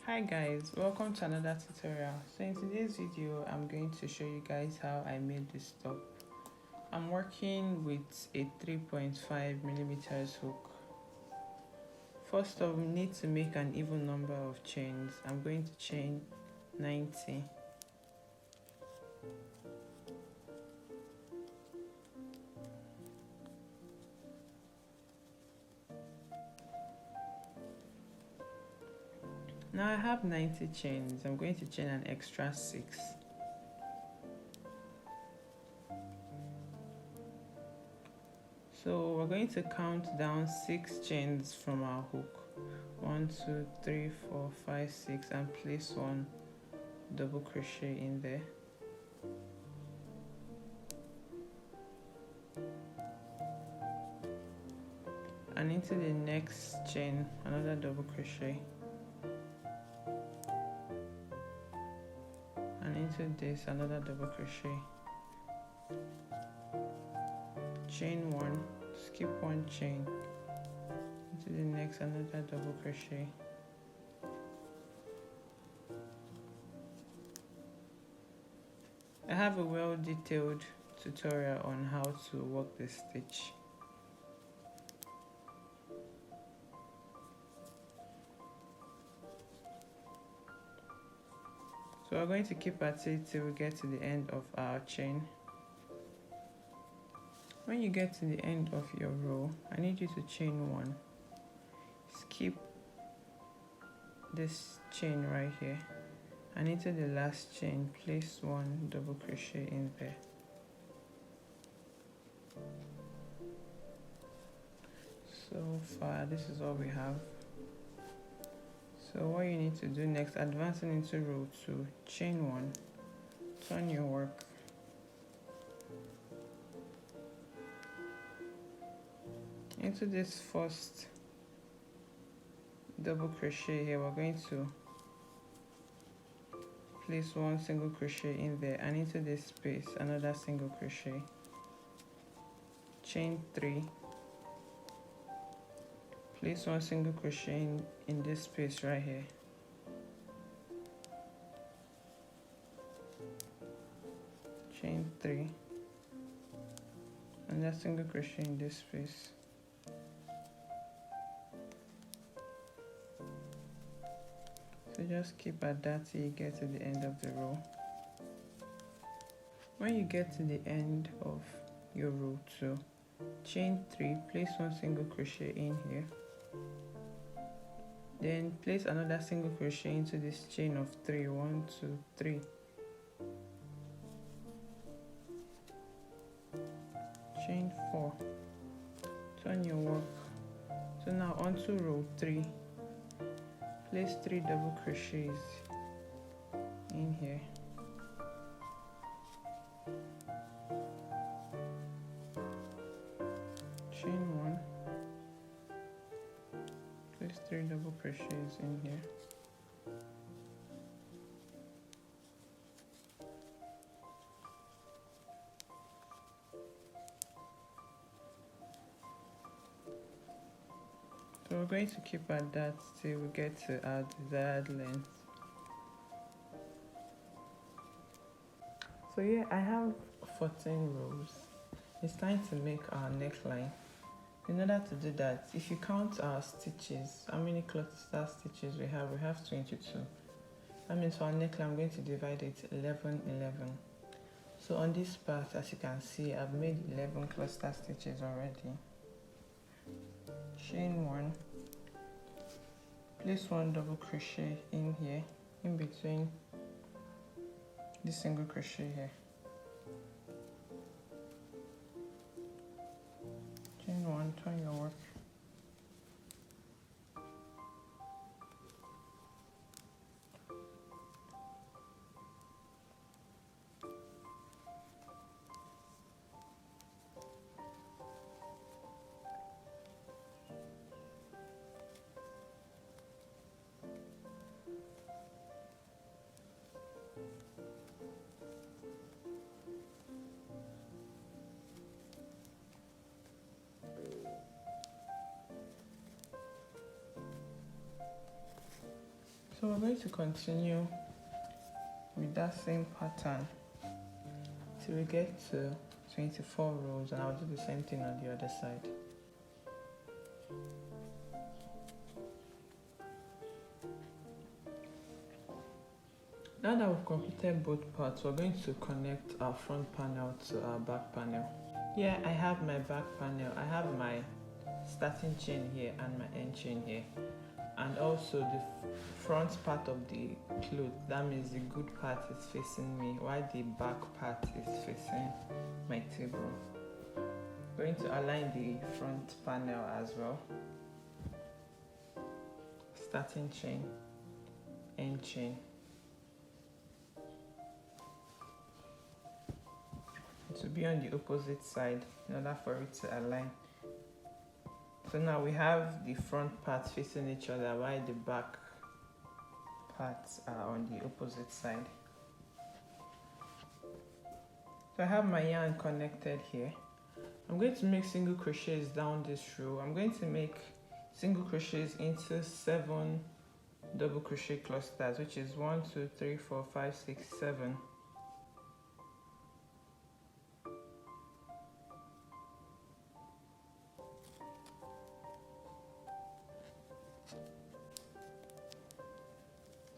Hi guys, welcome to another tutorial. So in today's video I'm going to show you guys how I made this top. I'm working with a 3.5 millimeters hook. First off, we need to make an even number of chains. I'm going to chain 90. Now I have 90 chains. I'm going to chain an extra 6. So we're going to count down 6 chains from our hook. 1, 2, 3, 4, 5, 6, and place one double crochet in there. And into the next chain, another double crochet. And into this, another double crochet. Chain 1, skip 1 chain. Into the next, another double crochet. I have a well-detailed tutorial on how to work this stitch. So we're going to keep at it till we get to the end of our chain. When you get to the end of your row, I need you to chain 1. Skip this chain right here, and into the last chain, place 1 double crochet in there. So far, this is all we have. So what you need to do next, advancing into row 2, chain 1, turn your work. Into this first double crochet here, we're going to place 1 single crochet in there, and into this space, another single crochet. Chain 3. Place 1 single crochet in this space right here. Chain 3. Another single crochet in this space. So just keep at that till you get to the end of the row. When you get to the end of your row 2, chain 3, place 1 single crochet in here. Then place another single crochet into this chain of 3. 1, 2, 3. Chain 4. Turn your work. So now onto row 3. Place 3 double crochets in here. Chain 1. Place 3 double crochets in here. So we're going to keep at that till we get to our desired length. So here I have 14 rows. It's time to make our neckline. In order to do that, if you count our stitches, how many cluster stitches we have 22. That means for our neckline, I'm going to divide it 11, 11. So on this part, as you can see, I've made 11 cluster stitches already. Chain 1, place 1 double crochet in here, in between this single crochet here. Chain 1, turn your work. So we're going to continue with that same pattern till we get to 24 rows, and I'll do the same thing on the other side. Now that we've completed both parts, we're going to connect our front panel to our back panel. Here I have my back panel. I have my starting chain here and my end chain here, and also the front part of the cloth, that means the good part is facing me while the back part is facing my table. I'm going to align the front panel as well. Starting chain, end chain. To be on the opposite side in order for it to align. So now we have the front parts facing each other while the back parts are on the opposite side. So I have my yarn connected here. I'm going to make single crochets down this row. I'm going to make single crochets into 7 double crochet clusters, which is 1 2 3 4 5 6 7.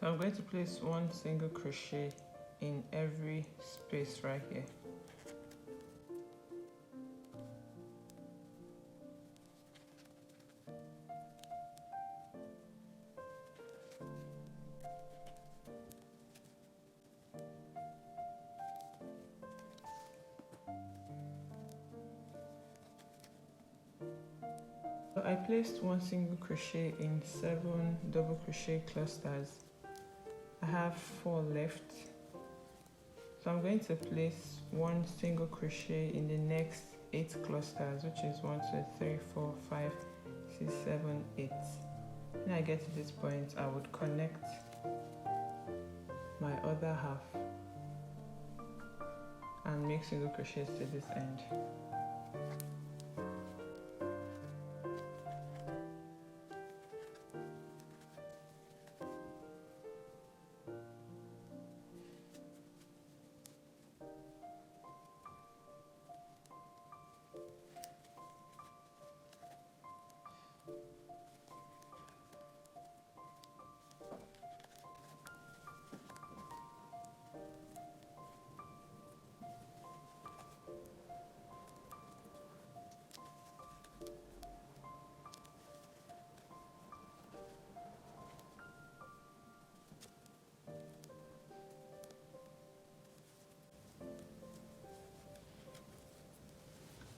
So I'm going to place 1 single crochet in every space right here. So I placed 1 single crochet in 7 double crochet clusters. I have 4 left, so I'm going to place 1 single crochet in the next 8 clusters, which is 1 2 3 4 5 6 7 8. When I get to this point, I would connect my other half and make single crochets to this end.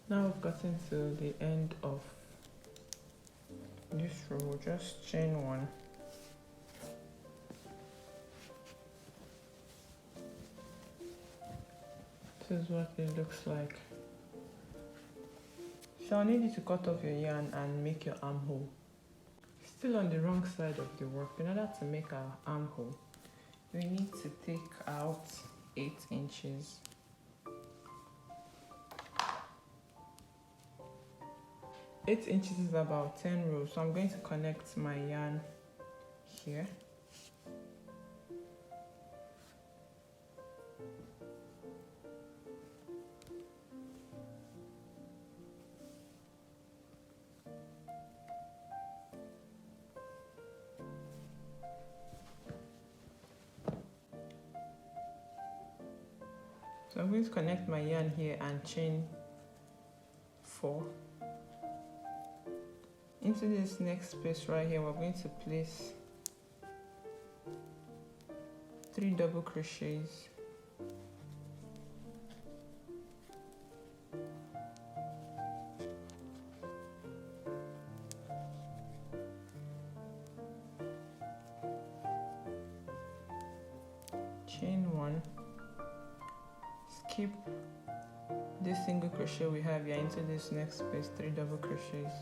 Now we've gotten to the end of this row. Just chain 1. This is what it looks like. So I need you to cut off your yarn and make your armhole. Still on the wrong side of the work. In order to make our armhole, we need to take out 8 inches. Eight inches is about 10 rows, so I'm going to connect my yarn here. So I'm going to connect my yarn here and chain 4. Into this next space right here, we're going to place 3 double crochets. Chain 1. Skip this single crochet we have here into this next space, 3 double crochets.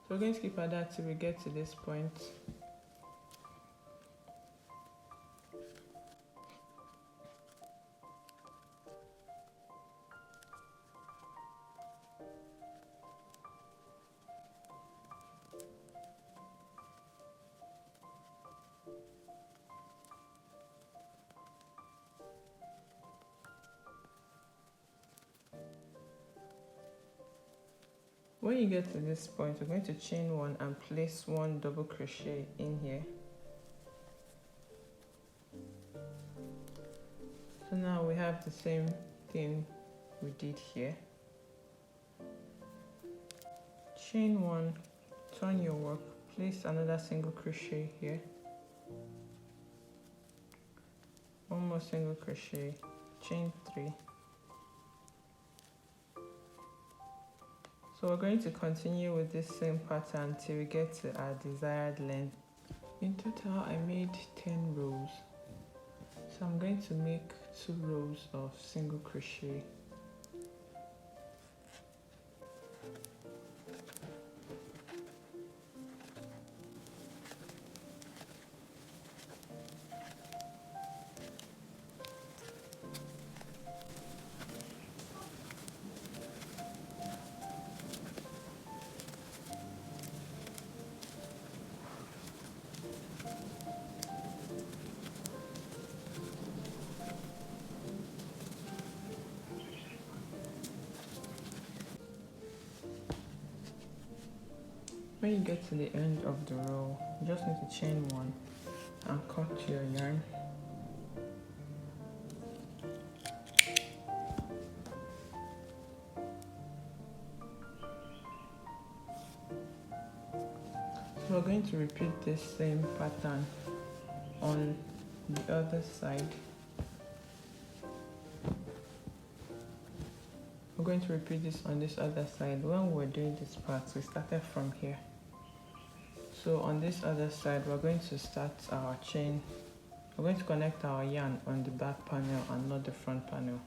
So we're going to keep at that till we get to this point. When you get to this point, we're going to chain one and place one double crochet in here. So now we have the same thing we did here. Chain one, turn your work, place another single crochet here, one more single crochet, chain 3. So we're going to continue with this same pattern till we get to our desired length. In total I made 10 rows, so I'm going to make 2 rows of single crochet. When you get to the end of the row, you just need to chain one and cut your yarn. So we're going to repeat this same pattern on the other side. We're going to repeat this on this other side. When we're doing this part, we started from here. So on this other side, we're going to start our chain. We're going to connect our yarn on the back panel and not the front panel.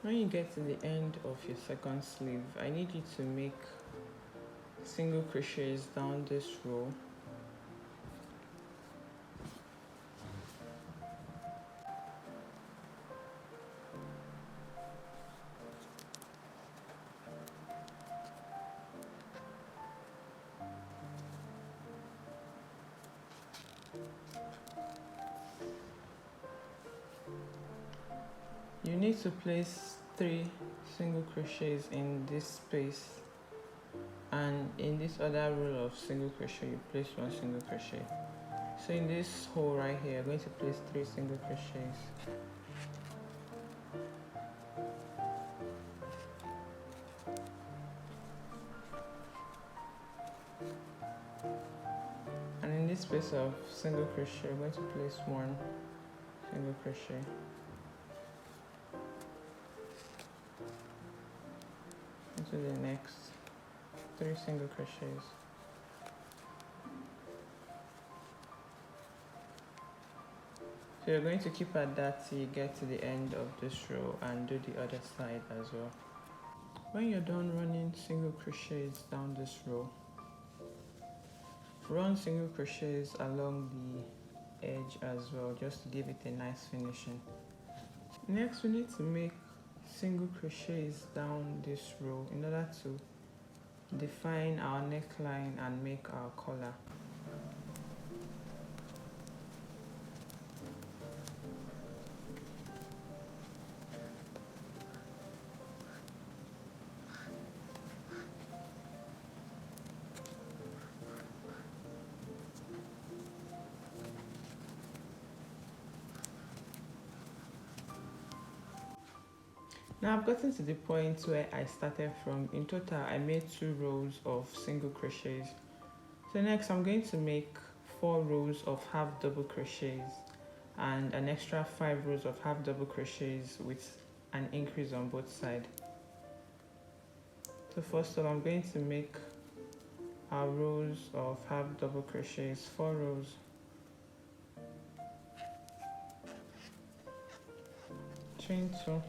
When you get to the end of your second sleeve, I need you to make single crochets down this row. You need to place 3 single crochets in this space, and in this other row of single crochet you place 1 single crochet. So in this hole right here, you're going to place 3 single crochets. And in this space of single crochet, you're going to place 1 single crochet. Into the next 3 single crochets. So you're going to keep at that till you get to the end of this row and do the other side as well. When you're done running single crochets down this row, run single crochets along the edge as well, just to give it a nice finishing. Next, we need to make single crochets down this row in order to define our neckline and make our collar. Now I've gotten to the point where I started from. In total, I made 2 rows of single crochets. So next I'm going to make 4 rows of half double crochets and an extra 5 rows of half double crochets with an increase on both sides. So first of all, I'm going to make our rows of half double crochets, 4 rows. Chain 2.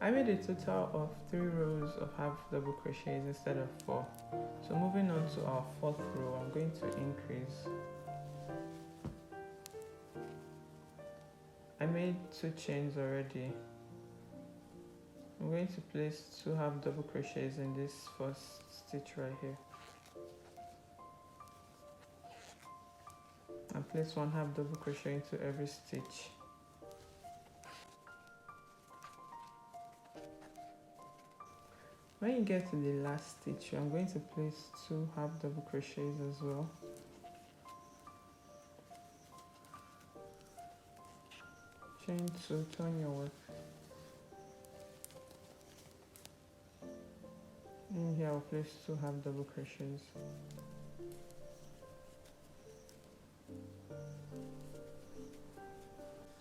I made a total of 3 rows of half double crochets instead of 4. So moving on to our 4th row, I'm going to increase. I made 2 chains already. I'm going to place 2 half double crochets in this first stitch right here. And place 1 half double crochet into every stitch. When you get to the last stitch, I'm going to place 2 half double crochets as well. Chain 2, turn your work. In here I'll place 2 half double crochets.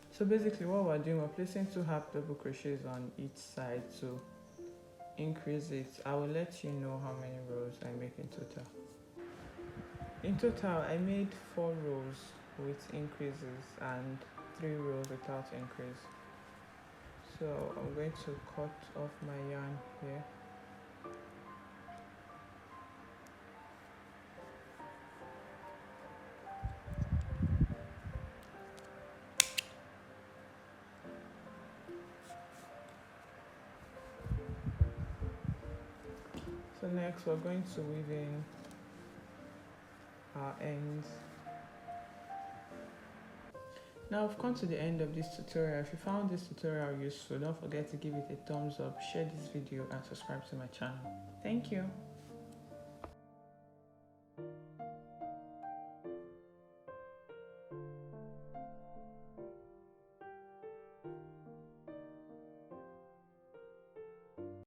So basically what we're doing, we're placing 2 half double crochets on each side to increase it. I will let you know how many rows I make in total. In total I made 4 rows with increases and 3 rows without increase. So I'm going to cut off my yarn here. So next we're going to weave in our ends. Now I've come to the end of this tutorial. If you found this tutorial useful, don't forget to give it a thumbs up, share this video and subscribe to my channel. Thank you.